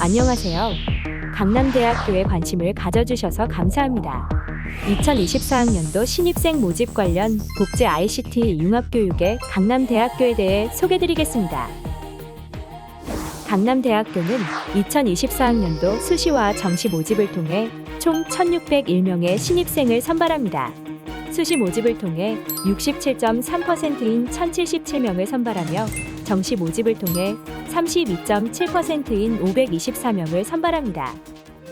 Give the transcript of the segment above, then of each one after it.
안녕하세요. 강남대학교에 관심을 가져주셔서 감사합니다. 2024학년도 신입생 모집 관련 복지 ICT 융합교육의 강남대학교에 대해 소개드리겠습니다. 강남대학교는 2024학년도 수시와 정시 모집을 통해 총 1,601명의 신입생을 선발합니다. 수시 모집을 통해 67.3%인 1,077명을 선발하며 정시 모집을 통해 32.7%인 524명을 선발합니다.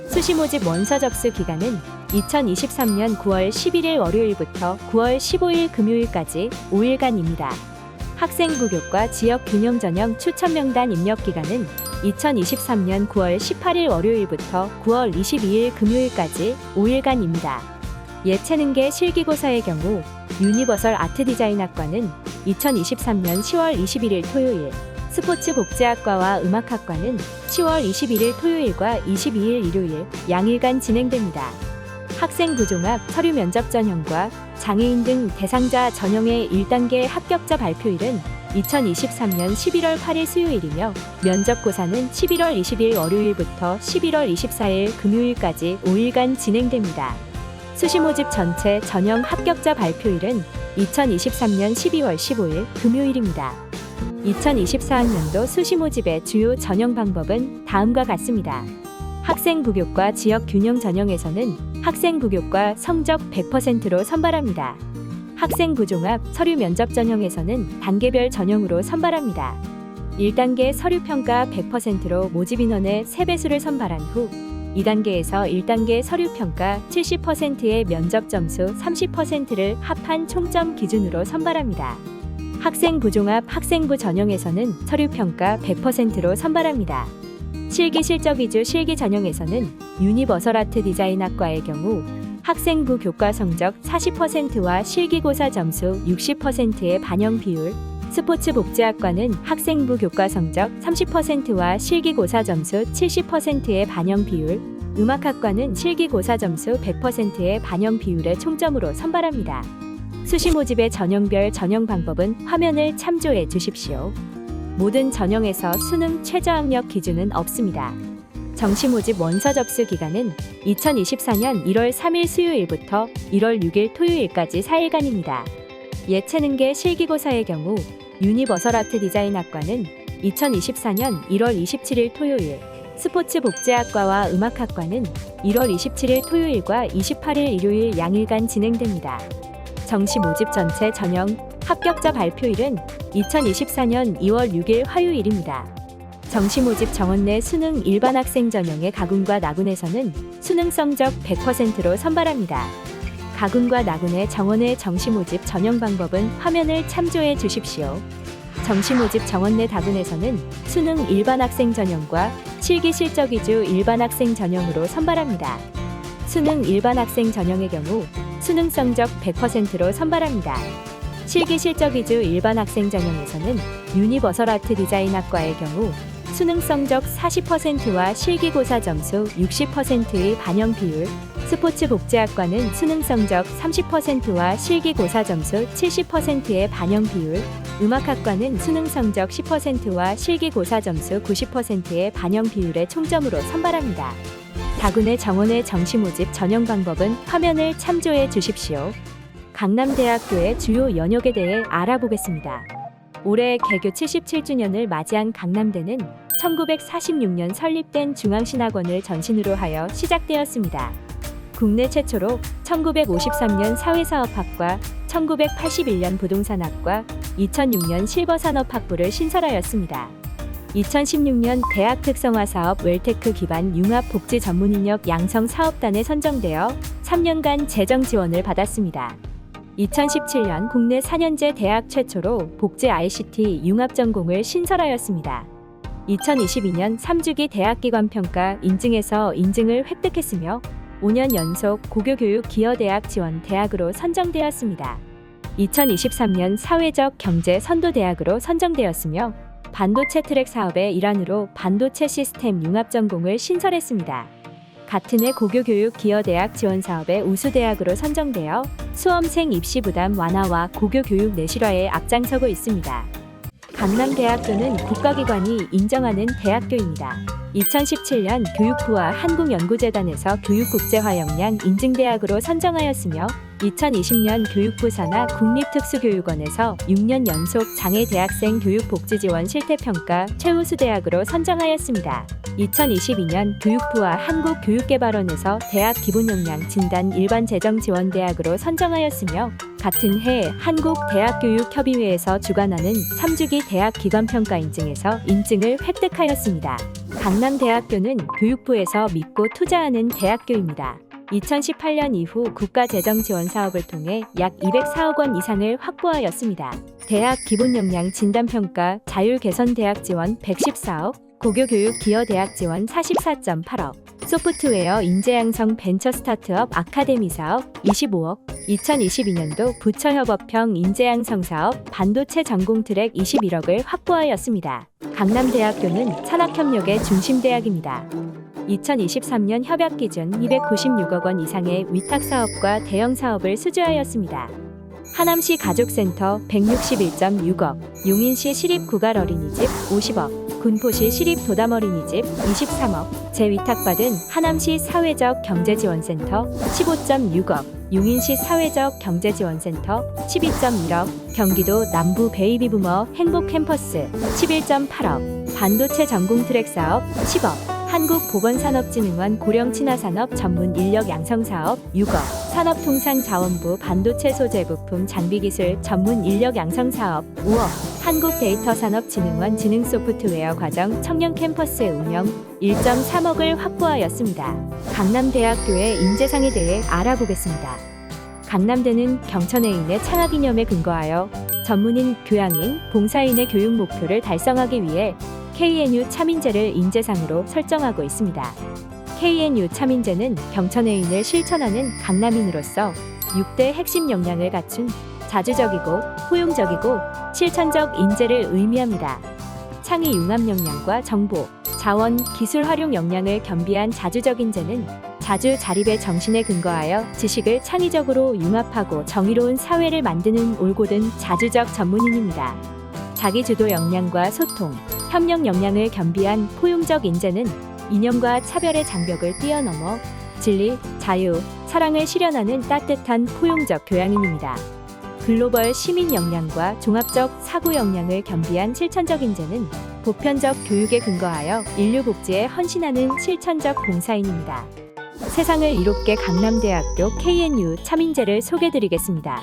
수시 모집 원서 접수 기간은 2023년 9월 11일 월요일부터 9월 15일 금요일까지 5일간입니다. 학생부 교과 지역 균형 전형 추천 명단 입력 기간은 2023년 9월 18일 월요일부터 9월 22일 금요일까지 5일간입니다. 예체능계 실기고사의 경우 유니버설 아트디자인학과는 2023년 10월 21일 토요일, 스포츠복지학과와 음악학과는 10월 21일 토요일과 22일 일요일 양일간 진행됩니다. 학생부 종합 서류 면접 전형과 장애인 등 대상자 전형의 1단계 합격자 발표일은 2023년 11월 8일 수요일이며 면접고사는 11월 20일 월요일부터 11월 24일 금요일까지 5일간 진행됩니다. 수시 모집 전체 전형 합격자 발표일은 2023년 12월 15일 금요일입니다. 2024학년도 수시 모집의 주요 전형 방법은 다음과 같습니다. 학생부 교과 지역 균형 전형에서는 학생부 교과 성적 100%로 선발합니다. 학생부 종합 서류 면접 전형에서는 단계별 전형으로 선발합니다. 1단계 서류평가 100%로 모집 인원의 3배수를 선발한 후 2단계에서 1단계 서류평가 70%의 면접 점수 30%를 합한 총점 기준으로 선발합니다. 학생부 종합 학생부 전형에서는 서류평가 100%로 선발합니다. 실기 실적 위주 실기 전형에서는 유니버설 아트 디자인학과의 경우 학생부 교과 성적 40%와 실기고사 점수 60%의 반영 비율, 스포츠복지학과는 학생부 교과 성적 30%와 실기고사 점수 70%의 반영 비율, 음악학과는 실기고사 점수 100%의 반영 비율의 총점으로 선발합니다. 수시 모집의 전형별 전형 방법은 화면을 참조해 주십시오. 모든 전형에서 수능 최저학력 기준은 없습니다. 정시 모집 원서 접수 기간은 2024년 1월 3일 수요일부터 1월 6일 토요일까지 4일간입니다. 예체능계 실기고사의 경우 유니버설 아트 디자인학과는 2024년 1월 27일 토요일, 스포츠복지학과와 음악학과는 1월 27일 토요일과 28일 일요일 양일간 진행됩니다. 정시 모집 전체 전형 합격자 발표일은 2024년 2월 6일 화요일입니다. 정시 모집 정원 내 수능 일반 학생 전형의 가군과 나군에서는 수능 성적 100%로 선발합니다. 가군과 나군의 정원의 정시 모집 전형 방법은 화면을 참조해 주십시오. 정시 모집 정원 내 다군에서는 수능 일반 학생 전형과 실기 실적 위주 일반 학생 전형으로 선발합니다. 수능 일반 학생 전형의 경우 수능 성적 100%로 선발합니다. 실기 실적 위주 일반 학생 전형에서는 유니버설 아트 디자인학과의 경우 수능 성적 40%와 실기고사 점수 60%의 반영 비율, 스포츠복지학과는 수능 성적 30%와 실기고사 점수 70%의 반영 비율, 음악학과는 수능 성적 10%와 실기고사 점수 90%의 반영 비율의 총점으로 선발합니다. 다군의 정원의 정시 모집 전형 방법은 화면을 참조해 주십시오. 강남대학교의 주요 연역에 대해 알아보겠습니다. 올해 개교 77주년을 맞이한 강남대는 1946년 설립된 중앙신학원을 전신으로 하여 시작되었습니다. 국내 최초로 1953년 사회사업학과, 1981년 부동산학과, 2006년 실버산업학부를 신설하였습니다. 2016년 대학 특성화사업 웰테크 기반 융합복지 전문인력 양성 사업단에 선정되어 3년간 재정 지원을 받았습니다. 2017년 국내 4년제 대학 최초로 복지 ICT 융합전공을 신설하였습니다. 2022년 3주기 대학기관평가 인증에서 인증을 획득했으며 5년 연속 고교교육 기여대학 지원 대학으로 선정되었습니다. 2023년 사회적 경제 선도대학으로 선정되었으며 반도체 트랙 사업의 일환으로 반도체 시스템 융합전공을 신설했습니다. 같은 해 고교교육 기여대학 지원사업의 우수대학으로 선정되어 수험생 입시 부담 완화와 고교교육 내실화에 앞장서고 있습니다. 강남대학교는 국가기관이 인정하는 대학교입니다. 2017년 교육부와 한국연구재단에서 교육국제화 역량 인증대학으로 선정하였으며 2020년 교육부 산하 국립특수교육원에서 6년 연속 장애 대학생 교육복지지원 실태평가 최우수 대학으로 선정하였습니다. 2022년 교육부와 한국교육개발원에서 대학 기본역량 진단 일반재정지원대학으로 선정하였으며 같은 해 한국대학교육협의회에서 주관하는 3주기 대학기관평가 인증에서 인증을 획득하였습니다. 강남대학교는 교육부에서 믿고 투자하는 대학교입니다. 2018년 이후 국가재정지원 사업을 통해 약 204억 원 이상을 확보하였습니다. 대학 기본역량 진단평가 자율개선 대학 지원 114억, 고교교육 기여대학 지원 44.8억, 소프트웨어 인재양성 벤처 스타트업 아카데미 사업 25억, 2022년도 부처협업형 인재양성 사업 반도체 전공 트랙 21억을 확보하였습니다. 강남대학교는 산학협력의 중심대학입니다. 2023년 협약 기준 296억 원 이상의 위탁 사업과 대형 사업을 수주하였습니다. 하남시 가족센터 161.6억, 용인시 시립구갈 어린이집 50억, 군포시 시립도담 어린이집 23억, 재위탁받은 하남시 사회적 경제지원센터 15.6억, 용인시 사회적 경제지원센터 12.1억, 경기도 남부 베이비부머 행복캠퍼스 11.8억, 반도체 전공 트랙 사업 10억, 한국보건산업진흥원 고령친화산업 전문 인력 양성 사업 6억, 산업통상자원부 반도체 소재 부품 장비기술 전문 인력 양성 사업 5억, 한국데이터산업진흥원 지능소프트웨어 과정 청년 캠퍼스 운영 1.3억을 확보하였습니다. 강남대학교의 인재상에 대해 알아보겠습니다. 강남대는 경천외인의 창학이념에 근거하여 전문인, 교양인, 봉사인의 교육 목표를 달성하기 위해 KNU 차민재를 인재상으로 설정하고 있습니다. KNU 차민재는 경천외인을 실천하는 강남인으로서 6대 핵심 역량을 갖춘 자주적이고 포용적이고 실천적 인재를 의미합니다. 창의 융합 역량과 정보, 자원, 기술 활용 역량을 겸비한 자주적 인재는 자주 자립의 정신에 근거하여 지식을 창의적으로 융합하고 정의로운 사회를 만드는 올곧은 자주적 전문인입니다. 자기주도 역량과 소통, 협력 역량을 겸비한 포용적 인재는 이념과 차별의 장벽을 뛰어넘어 진리, 자유, 사랑을 실현하는 따뜻한 포용적 교양인입니다. 글로벌 시민 역량과 종합적 사고 역량을 겸비한 실천적 인재는 보편적 교육에 근거하여 인류 복지에 헌신하는 실천적 봉사인입니다. 세상을 이롭게 강남대학교 KNU 차민재를 소개드리겠습니다.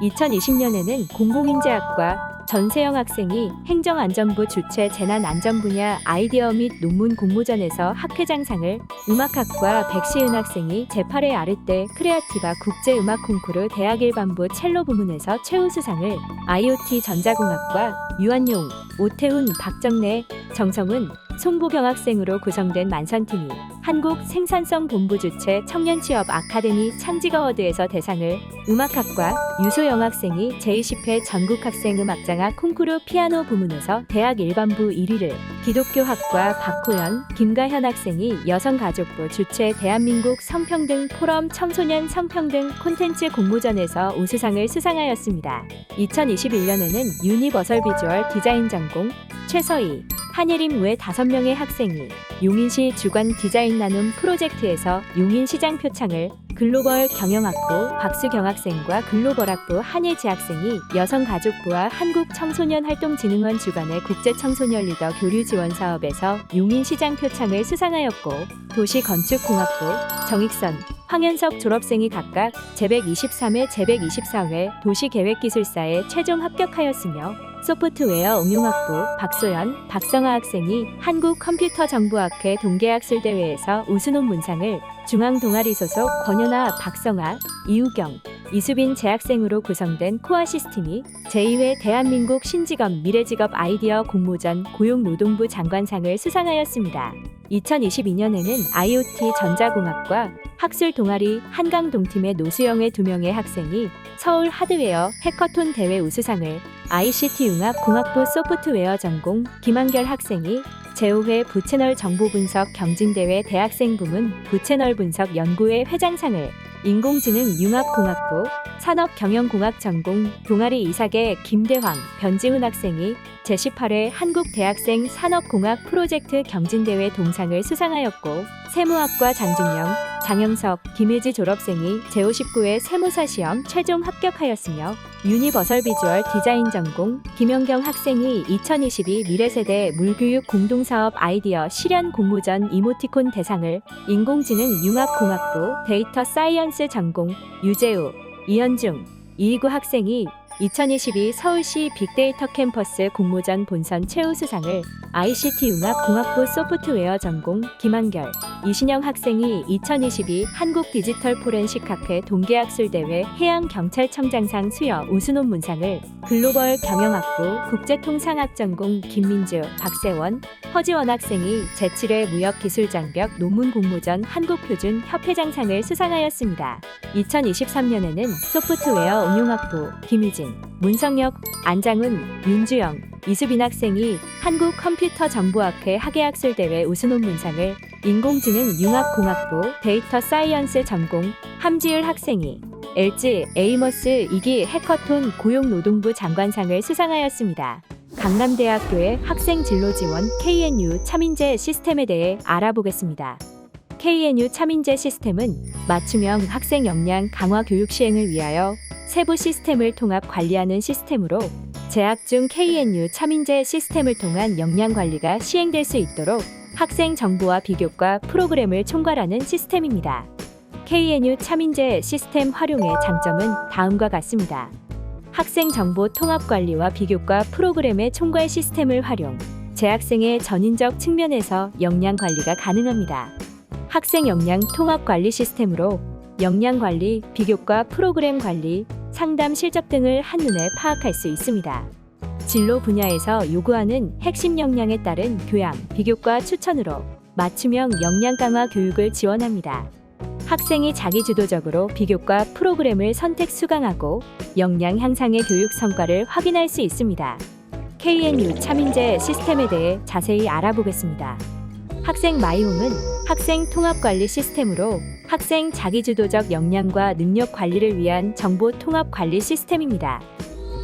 2020년에는 공공인재학과 전세영 학생이 행정안전부 주최 재난안전 분야 아이디어 및 논문 공모전에서 학회장상을, 음악학과 백시은 학생이 제8회 아르떼 크레아티바 국제음악 콩쿠르 대학 일반부 첼로 부문에서 최우수상을, IoT 전자공학과 유한용, 오태훈, 박정래, 정성훈, 송보경 학생으로 구성된 만선팀이 한국 생산성 본부 주최 청년취업 아카데미 창직어워드에서 대상을, 음악학과 유소영 학생이 제20회 전국학생음악장학 콩쿠르 피아노 부문에서 대학 일반부 1위를, 기독교학과 박호연, 김가현 학생이 여성가족부 주최 대한민국 성평등 포럼 청소년 성평등 콘텐츠 공모전에서 우수상을 수상하였습니다. 2021년에는 유니버설 비주얼 디자인 전공 최서희, 한예림 외 5명의 학생이 용인시 주관 디자인 나눔 프로젝트에서 용인시장 표창을, 글로벌 경영학부 박수경 학생과 글로벌학부 한예지 학생이 여성가족부와 한국청소년활동진흥원 주관의 국제청소년 리더 교류 지원 사업에서 용인시장 표창을 수상하였고, 도시건축공학부 정익선, 황현석 졸업생이 각각 제123회, 제124회 도시계획기술사에 최종 합격하였으며, 소프트웨어 응용학부 박소연, 박성아 학생이 한국컴퓨터정보학회 동계학술대회에서 우수논문상을, 중앙동아리 소속 권연아, 박성아, 이우경, 이수빈 재학생으로 구성된 코아시스팀이 제2회 대한민국 신직업 미래직업 아이디어 공모전 고용노동부 장관상을 수상하였습니다. 2022년에는 IoT 전자공학과 학술 동아리 한강동팀의 노수영의 2명의 학생이 서울 하드웨어 해커톤 대회 우수상을, ICT 융합공학부 소프트웨어 전공 김한결 학생이 제5회 부채널 정보분석 경진대회 대학생 부문 부채널 분석 연구회 회장상을, 인공지능 융합공학부 산업경영공학 전공 동아리 이사계 김대황, 변지훈 학생이 제18회 한국대학생 산업공학 프로젝트 경진대회 동상을 수상하였고, 세무학과 장준영, 장영석, 김혜지 졸업생이 제59회 세무사 시험 최종 합격하였으며, 유니버설 비주얼 디자인 전공 김영경 학생이 2022 미래세대 물교육 공동사업 아이디어 실현 공모전 이모티콘 대상을, 인공지능 융합공학부 데이터 사이언스 전공 유재우, 이현중, 이희구 학생이 2022 서울시 빅데이터 캠퍼스 공모전 본선 최우수상을, ICT 융합공학부 소프트웨어 전공 김한결, 이신영 학생이 2022 한국 디지털 포렌식학회 동계학술대회 해양경찰청장상 수여 우수논문상을, 글로벌 경영학부 국제통상학 전공 김민주, 박세원, 허지원 학생이 제7회 무역기술장벽 논문 공모전 한국표준협회장상을 수상하였습니다. 2023년에는 소프트웨어 응용학부 김유진, 문성혁, 안장훈, 윤주영, 이수빈 학생이 한국컴퓨터정보학회 학예학술대회 우수논문상을, 인공지능 융합공학부 데이터 사이언스 전공 함지율 학생이 LG 에이머스 2기 해커톤 고용노동부 장관상을 수상하였습니다. 강남대학교의 학생 진로 지원 KNU 차민재 시스템에 대해 알아보겠습니다. KNU 차민재 시스템은 맞춤형 학생 역량 강화 교육 시행을 위하여 세부 시스템을 통합 관리하는 시스템으로, 재학 중 KNU 차민재 시스템을 통한 역량 관리가 시행될 수 있도록 학생 정보와 비교과 프로그램을 총괄하는 시스템입니다. KNU 차민재 시스템 활용의 장점은 다음과 같습니다. 학생 정보 통합 관리와 비교과 프로그램의 총괄 시스템을 활용, 재학생의 전인적 측면에서 역량 관리가 가능합니다. 학생 역량 통합 관리 시스템으로 역량 관리, 비교과 프로그램 관리, 상담 실적 등을 한눈에 파악할 수 있습니다. 진로 분야에서 요구하는 핵심 역량에 따른 교양, 비교과 추천으로 맞춤형 역량 강화 교육을 지원합니다. 학생이 자기주도적으로 비교과 프로그램을 선택 수강하고 역량 향상의 교육 성과를 확인할 수 있습니다. KNU 차민재 시스템에 대해 자세히 알아보겠습니다. 학생 마이홈은 학생 통합관리 시스템으로 학생 자기주도적 역량과 능력 관리를 위한 정보 통합 관리 시스템입니다.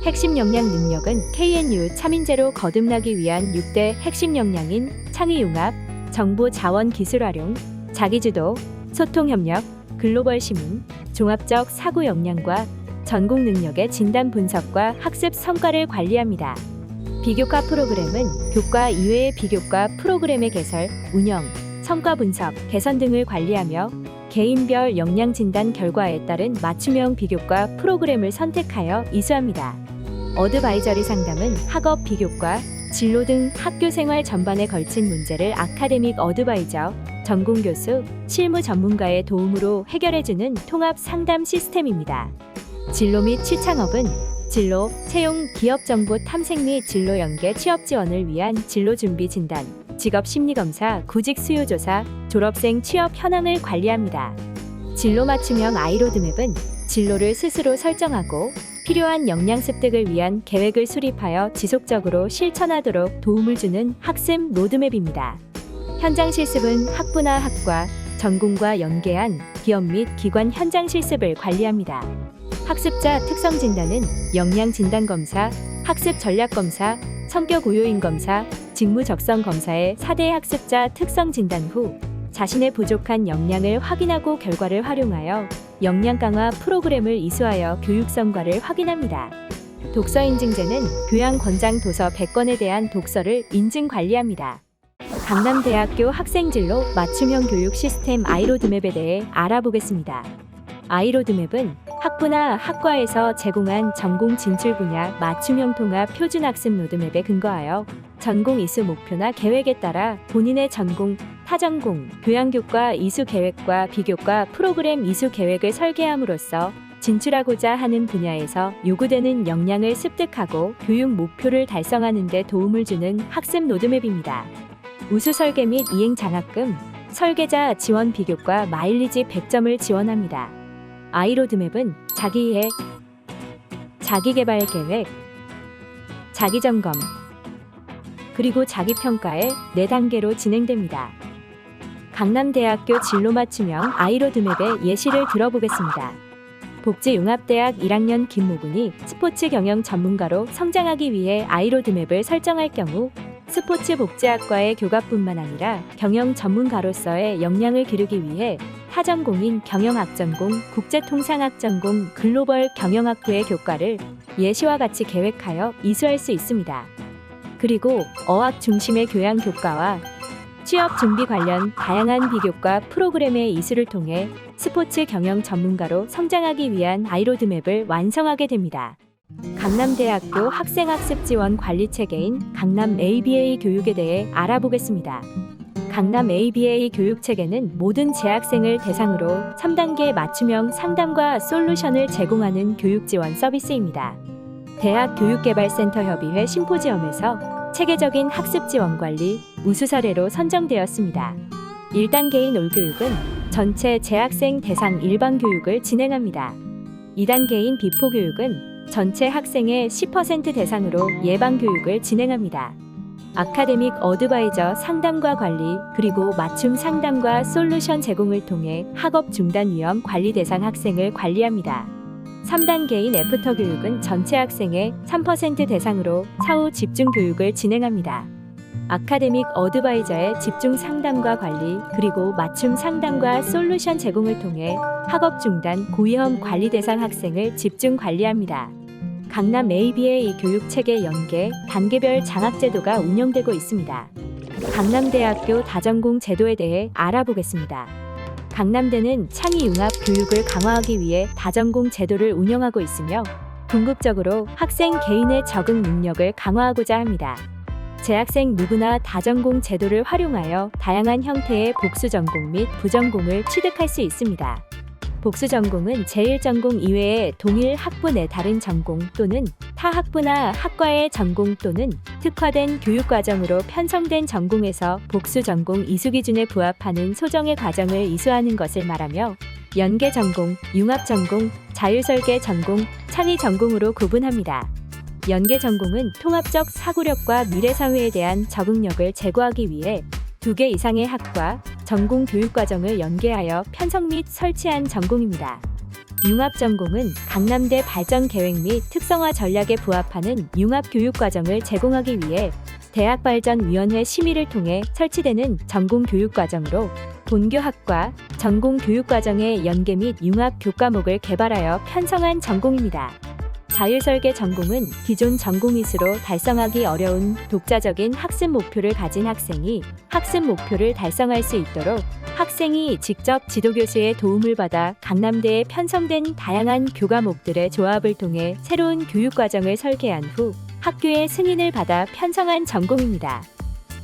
핵심 역량 능력은 KNU 차민재로 거듭나기 위한 6대 핵심 역량인 창의융합, 정보 자원 기술 활용, 자기주도, 소통 협력, 글로벌 시민, 종합적 사고 역량과 전공 능력의 진단 분석과 학습 성과를 관리합니다. 비교과 프로그램은 교과 이외의 비교과 프로그램의 개설, 운영, 성과 분석, 개선 등을 관리하며 개인별 역량 진단 결과에 따른 맞춤형 비교과 프로그램을 선택하여 이수합니다. 어드바이저리 상담은 학업 비교과, 진로 등 학교 생활 전반에 걸친 문제를 아카데믹 어드바이저, 전공 교수, 실무 전문가의 도움으로 해결해주는 통합 상담 시스템입니다. 진로 및 취창업은 진로, 채용, 기업 정보 탐색 및 진로 연계 취업 지원을 위한 진로 준비 진단, 직업 심리 검사, 구직 수요 조사, 졸업생 취업 현황을 관리합니다. 진로 맞춤형 아이로드맵은 진로를 스스로 설정하고 필요한 역량 습득을 위한 계획을 수립하여 지속적으로 실천하도록 도움을 주는 학습 로드맵입니다. 현장 실습은 학부나 학과, 전공과 연계한 기업 및 기관 현장 실습을 관리합니다. 학습자 특성 진단은 역량 진단 검사, 학습 전략 검사, 성격 우요인 검사, 직무 적성 검사의 4대 학습자 특성 진단 후 자신의 부족한 역량을 확인하고 결과를 활용하여 역량 강화 프로그램을 이수하여 교육 성과를 확인합니다. 독서 인증제는 교양 권장 도서 100권에 대한 독서를 인증 관리합니다. 강남대학교 학생진로 맞춤형 교육 시스템 아이로드맵에 대해 알아보겠습니다. 아이로드맵은 학부나 학과에서 제공한 전공 진출 분야 맞춤형 통합 표준 학습 로드맵에 근거하여 전공 이수 목표나 계획에 따라 본인의 전공, 타전공, 교양교과 이수 계획과 비교과 프로그램 이수 계획을 설계함으로써 진출하고자 하는 분야에서 요구되는 역량을 습득하고 교육 목표를 달성하는 데 도움을 주는 학습 로드맵입니다. 우수 설계 및 이행 장학금, 설계자 지원 비교과 마일리지 100점을 지원합니다. 아이로드맵은 자기이해, 자기개발 계획, 자기점검, 그리고 자기평가의 4단계로 진행됩니다. 강남대학교 진로 맞춤형 아이로드맵의 예시를 들어보겠습니다. 복지융합대학 1학년 김모군이 스포츠 경영 전문가로 성장하기 위해 아이로드맵을 설정할 경우 스포츠 복지학과의 교과뿐만 아니라 경영 전문가로서의 역량을 기르기 위해 타전공인 경영학전공, 국제통상학전공, 글로벌 경영학부의 교과를 예시와 같이 계획하여 이수할 수 있습니다. 그리고 어학 중심의 교양 교과와 취업 준비 관련 다양한 비교과 프로그램의 이수를 통해 스포츠 경영 전문가로 성장하기 위한 아이로드맵을 완성하게 됩니다. 강남대학교 학생학습지원 관리체계인 강남 ABA 교육에 대해 알아보겠습니다. 강남 ABA 교육체계는 모든 재학생을 대상으로 3단계 맞춤형 상담과 솔루션을 제공하는 교육지원 서비스입니다. 대학교육개발센터 협의회 심포지엄에서 체계적인 학습지원관리 우수 사례로 선정되었습니다. 1단계인 올교육은 전체 재학생 대상 일반 교육을 진행합니다. 2단계인 비포교육은 전체 학생의 10% 대상으로 예방 교육을 진행합니다. 아카데믹 어드바이저 상담과 관리 그리고 맞춤 상담과 솔루션 제공을 통해 학업 중단 위험 관리 대상 학생을 관리합니다. 3단계인 애프터 교육은 전체 학생의 3% 대상으로 사후 집중 교육을 진행합니다. 아카데믹 어드바이저의 집중 상담과 관리 그리고 맞춤 상담과 솔루션 제공을 통해 학업 중단 고위험 관리 대상 학생을 집중 관리합니다. 강남 ABA 교육체계 연계 단계별 장학제도가 운영되고 있습니다. 강남대학교 다전공 제도에 대해 알아보겠습니다. 강남대는 창의융합 교육을 강화하기 위해 다전공 제도를 운영하고 있으며 궁극적으로 학생 개인의 적응 능력을 강화하고자 합니다. 재학생 누구나 다전공 제도를 활용하여 다양한 형태의 복수전공 및 부전공을 취득할 수 있습니다. 복수전공은 제1전공 이외의 동일 학부 내 다른 전공 또는 타 학부나 학과의 전공 또는 특화된 교육과정으로 편성된 전공에서 복수전공 이수기준에 부합하는 소정의 과정을 이수하는 것을 말하며 연계전공, 융합전공, 자율설계 전공, 창의전공으로 구분합니다. 연계전공은 통합적 사고력과 미래사회에 대한 적응력을 제고하기 위해 2개 이상의 학과, 전공 교육과정을 연계하여 편성 및 설치한 전공입니다. 융합전공은 강남대 발전계획 및 특성화 전략에 부합하는 융합교육과정을 제공하기 위해 대학발전위원회 심의를 통해 설치되는 전공교육과정으로 본교학과, 전공교육과정의 연계 및 융합 교과목을 개발하여 편성한 전공입니다. 자율설계 전공은 기존 전공 이수로 달성하기 어려운 독자적인 학습 목표를 가진 학생이 학습 목표를 달성할 수 있도록 학생이 직접 지도교수의 도움을 받아 강남대에 편성된 다양한 교과목들의 조합을 통해 새로운 교육과정을 설계한 후 학교의 승인을 받아 편성한 전공입니다.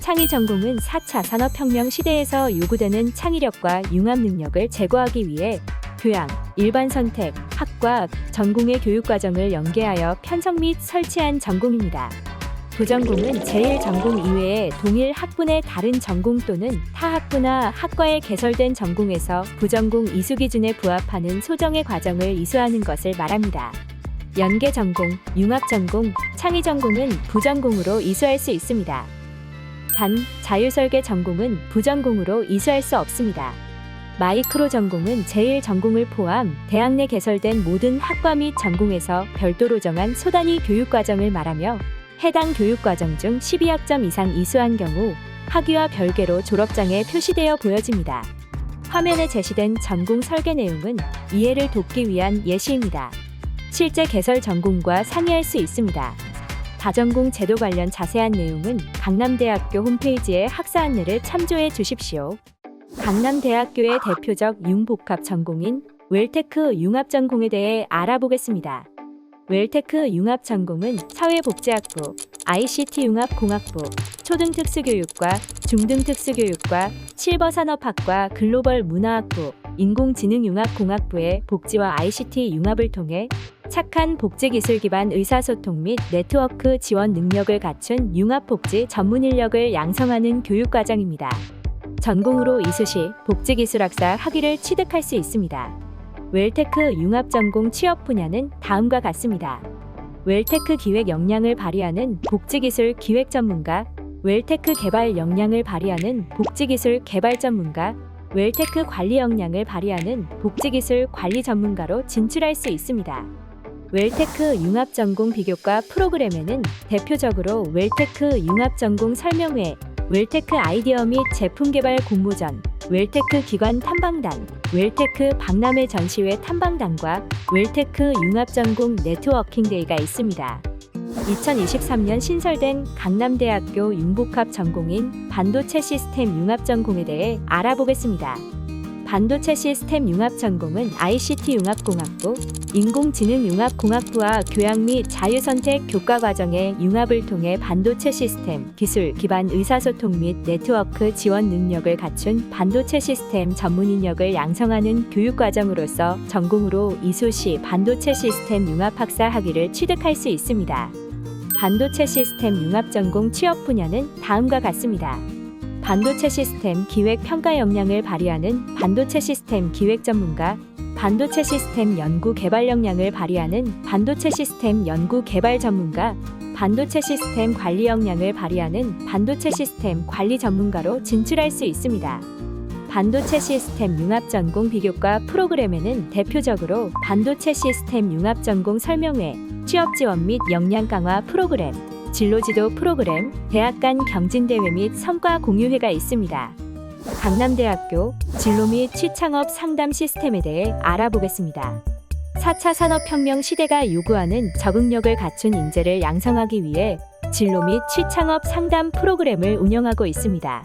창의전공은 4차 산업혁명 시대에서 요구되는 창의력과 융합 능력을 제고하기 위해 교양, 일반 선택, 학과, 전공의 교육과정을 연계하여 편성 및 설치한 전공입니다. 부전공은 제1전공 이외의 동일 학분의 다른 전공 또는 타 학부나 학과에 개설된 전공에서 부전공 이수 기준에 부합하는 소정의 과정을 이수하는 것을 말합니다. 연계전공, 융합전공, 창의전공은 부전공으로 이수할 수 있습니다. 단, 자율설계 전공은 부전공으로 이수할 수 없습니다. 마이크로 전공은 제1전공을 포함 대학 내 개설된 모든 학과 및 전공에서 별도로 정한 소단위 교육과정을 말하며 해당 교육과정 중 12학점 이상 이수한 경우 학위와 별개로 졸업장에 표시되어 보여집니다. 화면에 제시된 전공 설계 내용은 이해를 돕기 위한 예시입니다. 실제 개설 전공과 상의할 수 있습니다. 다전공 제도 관련 자세한 내용은 강남대학교 홈페이지의 학사 안내를 참조해 주십시오. 강남대학교의 대표적 융복합 전공인 웰테크 융합전공에 대해 알아보겠습니다. 웰테크 융합전공은 사회복지학부, ICT융합공학부, 초등특수교육과, 중등특수교육과, 실버산업학과, 글로벌 문화학부, 인공지능융합공학부의 복지와 ICT 융합을 통해 착한 복지기술 기반 의사소통 및 네트워크 지원 능력을 갖춘 융합복지 전문 인력을 양성하는 교육과정입니다. 전공으로 이수 시 복지기술학사 학위를 취득할 수 있습니다. 웰테크 융합전공 취업 분야는 다음과 같습니다. 웰테크 기획 역량을 발휘하는 복지기술 기획 전문가, 웰테크 개발 역량을 발휘하는 복지기술 개발 전문가, 웰테크 관리 역량을 발휘하는 복지기술 관리 전문가로 진출할 수 있습니다. 웰테크 융합전공 비교과 프로그램에는 대표적으로 웰테크 융합전공 설명회, 웰테크 아이디어 및 제품 개발 공모전, 웰테크 기관 탐방단, 웰테크 박람회 전시회 탐방단과 웰테크 융합전공 네트워킹데이가 있습니다. 2023년 신설된 강남대학교 융복합 전공인 반도체 시스템 융합 전공에 대해 알아보겠습니다. 반도체 시스템 융합 전공은 ICT 융합공학부, 인공지능 융합공학부와 교양 및 자유선택 교과 과정의 융합을 통해 반도체 시스템, 기술 기반 의사소통 및 네트워크 지원 능력을 갖춘 반도체 시스템 전문 인력을 양성하는 교육과정으로서 전공으로 이수시 반도체 시스템 융합학사 학위를 취득할 수 있습니다. 반도체 시스템 융합 전공 취업 분야는 다음과 같습니다. 반도체 시스템 기획 평가 역량을 발휘하는 반도체 시스템 기획 전문가, 반도체 시스템 연구 개발 역량을 발휘하는 반도체 시스템 연구 개발 전문가, 반도체 시스템 관리 역량을 발휘하는 반도체 시스템 관리 전문가로 진출할 수 있습니다. 반도체 시스템 융합 전공 비교과 프로그램에는 대표적으로 반도체 시스템 융합 전공 설명회, 취업 지원 및 역량 강화 프로그램, 진로지도 프로그램, 대학 간 경진대회 및 성과 공유회가 있습니다. 강남대학교 진로 및 취창업 상담 시스템에 대해 알아보겠습니다. 4차 산업혁명 시대가 요구하는 적응력을 갖춘 인재를 양성하기 위해 진로 및 취창업 상담 프로그램을 운영하고 있습니다.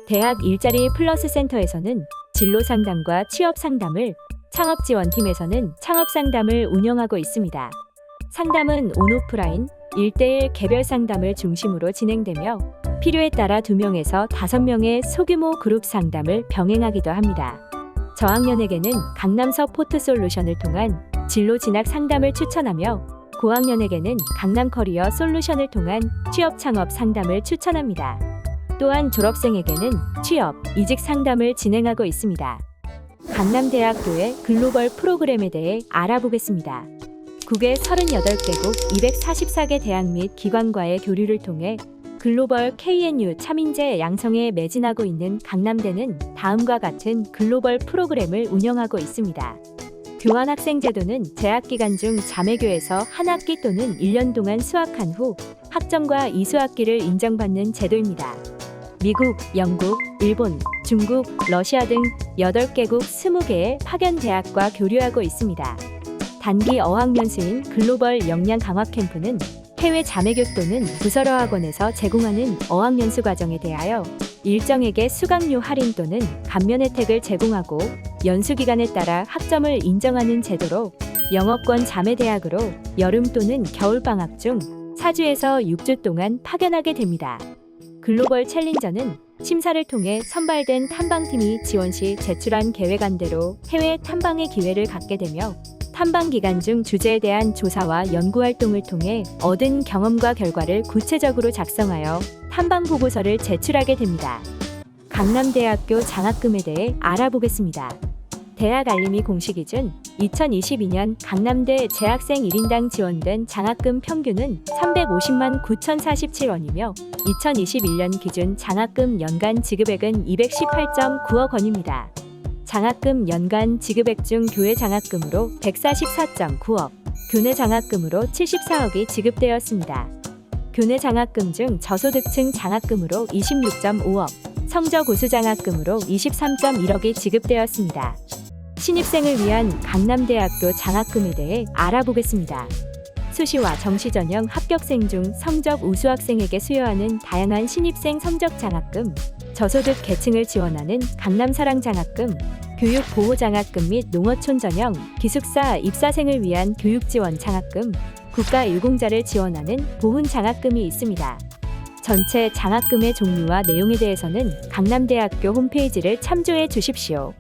대학 일자리 플러스 센터에서는 진로 상담과 취업 상담을, 창업지원팀에서는 창업 상담을 운영하고 있습니다. 상담은 온오프라인, 1대1 개별 상담을 중심으로 진행되며 필요에 따라 2명에서 5명의 소규모 그룹 상담을 병행하기도 합니다. 저학년에게는 강남 서포트 솔루션을 통한 진로 진학 상담을 추천하며 고학년에게는 강남 커리어 솔루션을 통한 취업 창업 상담을 추천합니다. 또한 졸업생에게는 취업, 이직 상담을 진행하고 있습니다. 강남대학교의 글로벌 프로그램에 대해 알아보겠습니다. 국외 38개국 244개 대학 및 기관과의 교류를 통해 글로벌 KNU 참인재 양성에 매진하고 있는 강남대는 다음과 같은 글로벌 프로그램을 운영하고 있습니다. 교환학생 제도는 재학 기간 중 자매교에서 한 학기 또는 1년 동안 수학한 후 학점과 이수학기를 인정받는 제도입니다. 미국, 영국, 일본, 중국, 러시아 등 8개국 20개의 파견 대학과 교류하고 있습니다. 단기 어학연수인 글로벌 역량 강화 캠프는 해외 자매교 또는 부설어 학원에서 제공하는 어학연수 과정에 대하여 일정액의 수강료 할인 또는 감면 혜택을 제공하고 연수 기간에 따라 학점을 인정하는 제도로 영어권 자매 대학으로 여름 또는 겨울 방학 중 4주에서 6주 동안 파견하게 됩니다. 글로벌 챌린저는 심사를 통해 선발된 탐방팀이 지원 시 제출한 계획안대로 해외 탐방의 기회를 갖게 되며 탐방 기간 중 주제에 대한 조사와 연구 활동을 통해 얻은 경험과 결과를 구체적으로 작성하여 탐방 보고서를 제출하게 됩니다. 강남대학교 장학금에 대해 알아보겠습니다. 대학 알림이 공시 기준 2022년 강남대 재학생 1인당 지원된 장학금 평균은 350만 9,047원이며 2021년 기준 장학금 연간 지급액은 218.9억 원입니다. 장학금 연간 지급액 중 교외 장학금으로 144.9억, 교내 장학금으로 74억이 지급되었습니다. 교내 장학금 중 저소득층 장학금으로 26.5억, 성적 우수 장학금으로 23.1억이 지급되었습니다. 신입생을 위한 강남대학교 장학금에 대해 알아보겠습니다. 수시와 정시 전형 합격생 중 성적 우수 학생에게 수여하는 다양한 신입생 성적 장학금, 저소득 계층을 지원하는 강남사랑 장학금, 교육보호장학금 및 농어촌 전형 기숙사 입사생을 위한 교육지원 장학금, 국가유공자를 지원하는 보훈장학금이 있습니다. 전체 장학금의 종류와 내용에 대해서는 강남대학교 홈페이지를 참조해 주십시오.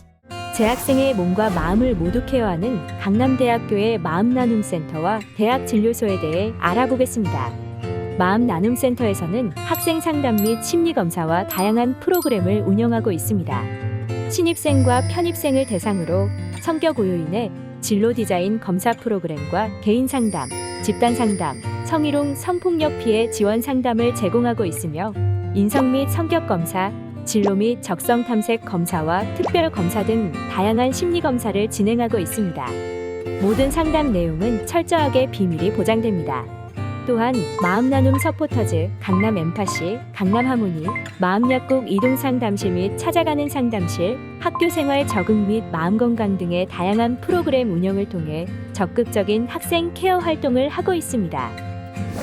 재학생의 몸과 마음을 모두 케어하는 강남대학교의 마음나눔센터와 대학진료소에 대해 알아보겠습니다. 마음나눔센터에서는 학생 상담 및 심리검사와 다양한 프로그램을 운영하고 있습니다. 신입생과 편입생을 대상으로 성격 우유인의 진로 디자인 검사 프로그램과 개인 상담, 집단 상담, 성희롱 성폭력 피해 지원 상담을 제공하고 있으며 인성 및 성격 검사, 진로 및 적성 탐색 검사와 특별 검사 등 다양한 심리 검사를 진행하고 있습니다. 모든 상담 내용은 철저하게 비밀이 보장됩니다. 또한 마음나눔 서포터즈, 강남 엠파시, 강남 하모니, 마음약국 이동 상담실 및 찾아가는 상담실, 학교생활 적응 및 마음건강 등의 다양한 프로그램 운영을 통해 적극적인 학생 케어 활동을 하고 있습니다.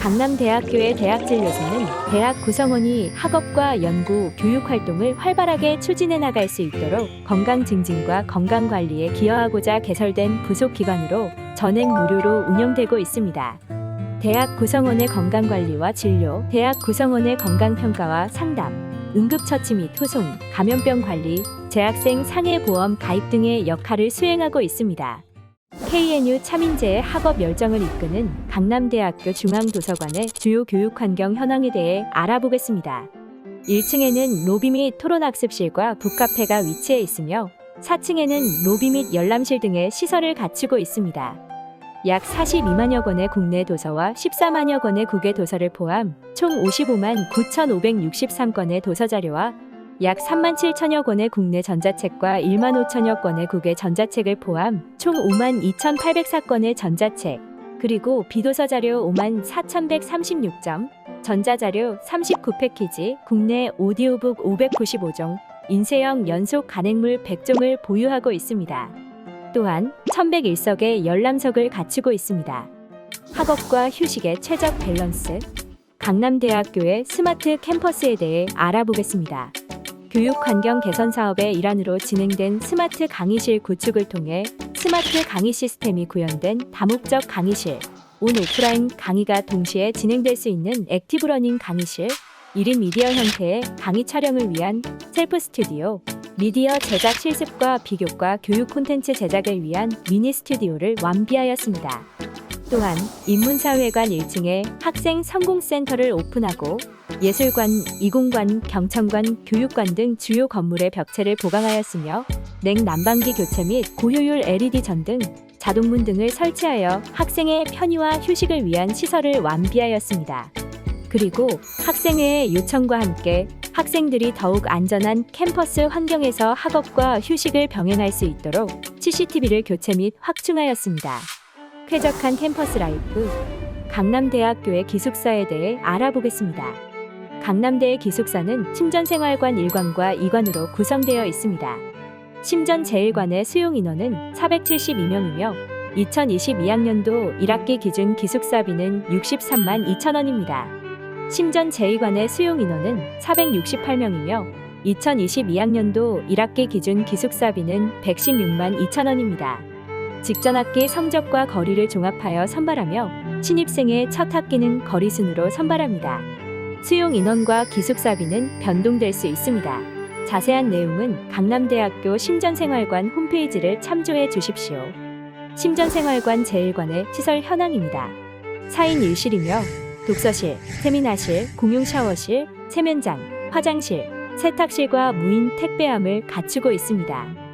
강남대학교의 대학진료소는 대학 구성원이 학업과 연구, 교육 활동을 활발하게 추진해 나갈 수 있도록 건강 증진과 건강 관리에 기여하고자 개설된 부속 기관으로 전액 무료로 운영되고 있습니다. 대학 구성원의 건강관리와 진료, 대학 구성원의 건강평가와 상담, 응급처치 및 후송, 감염병 관리, 재학생 상해보험 가입 등의 역할을 수행하고 있습니다. KNU 차민재의 학업 열정을 이끄는 강남대학교 중앙도서관의 주요 교육환경 현황에 대해 알아보겠습니다. 1층에는 로비 및 토론학습실과 북카페가 위치해 있으며 4층에는 로비 및 열람실 등의 시설을 갖추고 있습니다. 약 42만여 권의 국내 도서와 14만여 권의 국외 도서를 포함 총 55만 9,563건의 도서자료와 약 3만 7천여 권의 국내 전자책과 1만 5천여 권의 국외 전자책을 포함 총 5만 2,804건의 전자책, 그리고 비도서 자료 5만 4,136점, 전자자료 39패키지, 국내 오디오북 595종, 인쇄형 연속 간행물 100종을 보유하고 있습니다. 또한 1,101석의 열람석을 갖추고 있습니다. 학업과 휴식의 최적 밸런스, 강남대학교의 스마트 캠퍼스에 대해 알아보겠습니다. 교육 환경 개선 사업의 일환으로 진행된 스마트 강의실 구축을 통해 스마트 강의 시스템이 구현된 다목적 강의실, 온 오프라인 강의가 동시에 진행될 수 있는 액티브 러닝 강의실, 1인 미디어 형태의 강의 촬영을 위한 셀프 스튜디오, 미디어 제작 실습과 비교과 교육 콘텐츠 제작을 위한 미니 스튜디오를 완비하였습니다. 또한 인문사회관 1층에 학생 성공센터를 오픈하고 예술관, 이공관, 경청관, 교육관 등 주요 건물의 벽체를 보강하였으며 냉난방기 교체 및 고효율 LED 전 등 자동문 등을 설치하여 학생의 편의와 휴식을 위한 시설을 완비하였습니다. 그리고 학생회의 요청과 함께 학생들이 더욱 안전한 캠퍼스 환경에서 학업과 휴식을 병행할 수 있도록 CCTV를 교체 및 확충하였습니다. 쾌적한 캠퍼스 라이프, 강남대학교의 기숙사에 대해 알아보겠습니다. 강남대의 기숙사는 침전생활관 1관과 2관으로 구성되어 있습니다. 침전 제1관의 수용 인원은 472명이며 2022학년도 1학기 기준 기숙사비는 63만 2천원입니다. 침전 제2관의 수용 인원은 468명이며 2022학년도 1학기 기준 기숙사비는 116만 2천원입니다. 직전 학기 성적과 거리를 종합하여 선발하며 신입생의 첫 학기는 거리 순으로 선발합니다. 수용 인원과 기숙사비는 변동될 수 있습니다. 자세한 내용은 강남대학교 심전생활관 홈페이지를 참조해 주십시오. 심전생활관 제1관의 시설 현황입니다. 4인 1실이며 독서실, 세미나실, 공용 샤워실, 세면장, 화장실, 세탁실과 무인 택배함을 갖추고 있습니다.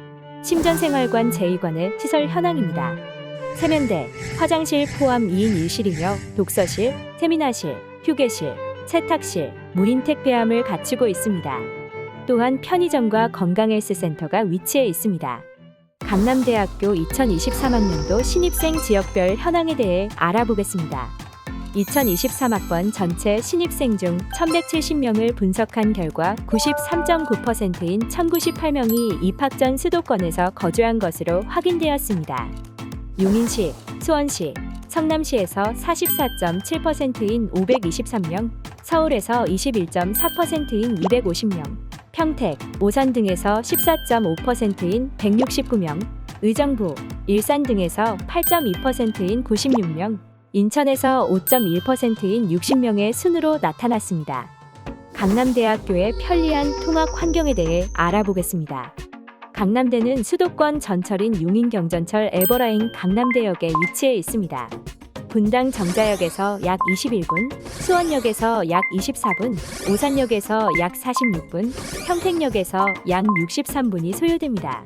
심전생활관 제2관의 시설 현황입니다. 세면대, 화장실 포함 2인 1실이며 독서실, 세미나실, 휴게실, 세탁실, 무인 택배함을 갖추고 있습니다. 또한 편의점과 건강헬스센터가 위치해 있습니다. 강남대학교 2023학년도 신입생 지역별 현황에 대해 알아보겠습니다. 2023학번 전체 신입생 중 1,170명을 분석한 결과 93.9%인 1,098명이 입학 전 수도권에서 거주한 것으로 확인되었습니다. 용인시, 수원시, 성남시에서 44.7%인 523명, 서울에서 21.4%인 250명, 평택, 오산 등에서 14.5%인 169명, 의정부, 일산 등에서 8.2%인 96명, 인천에서 5.1%인 60명의 순으로 나타났습니다. 강남대학교의 편리한 통학 환경에 대해 알아보겠습니다. 강남대는 수도권 전철인 용인경전철 에버라인 강남대역에 위치해 있습니다. 분당 정자역에서 약 21분, 수원역에서 약 24분, 오산역에서 약 46분, 평택역에서 약 63분이 소요됩니다.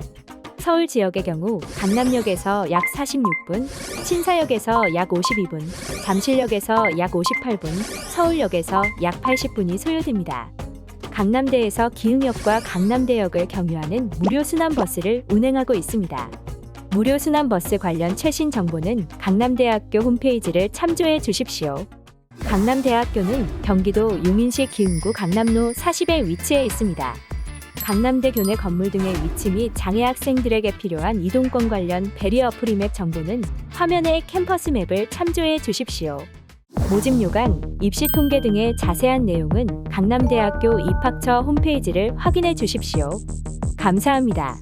서울 지역의 경우 강남역에서 약 46분, 신사역에서 약 52분, 잠실역에서 약 58분, 서울역에서 약 80분이 소요됩니다. 강남대에서 기흥역과 강남대역을 경유하는 무료 순환버스를 운행하고 있습니다. 무료 순환버스 관련 최신 정보는 강남대학교 홈페이지를 참조해 주십시오. 강남대학교는 경기도 용인시 기흥구 강남로 40에 위치해 있습니다. 강남대 교내 건물 등의 위치 및 장애 학생들에게 필요한 이동권 관련 베리어 프리맵 정보는 화면의 캠퍼스 맵을 참조해 주십시오. 모집 요강, 입시 통계 등의 자세한 내용은 강남대학교 입학처 홈페이지를 확인해 주십시오. 감사합니다.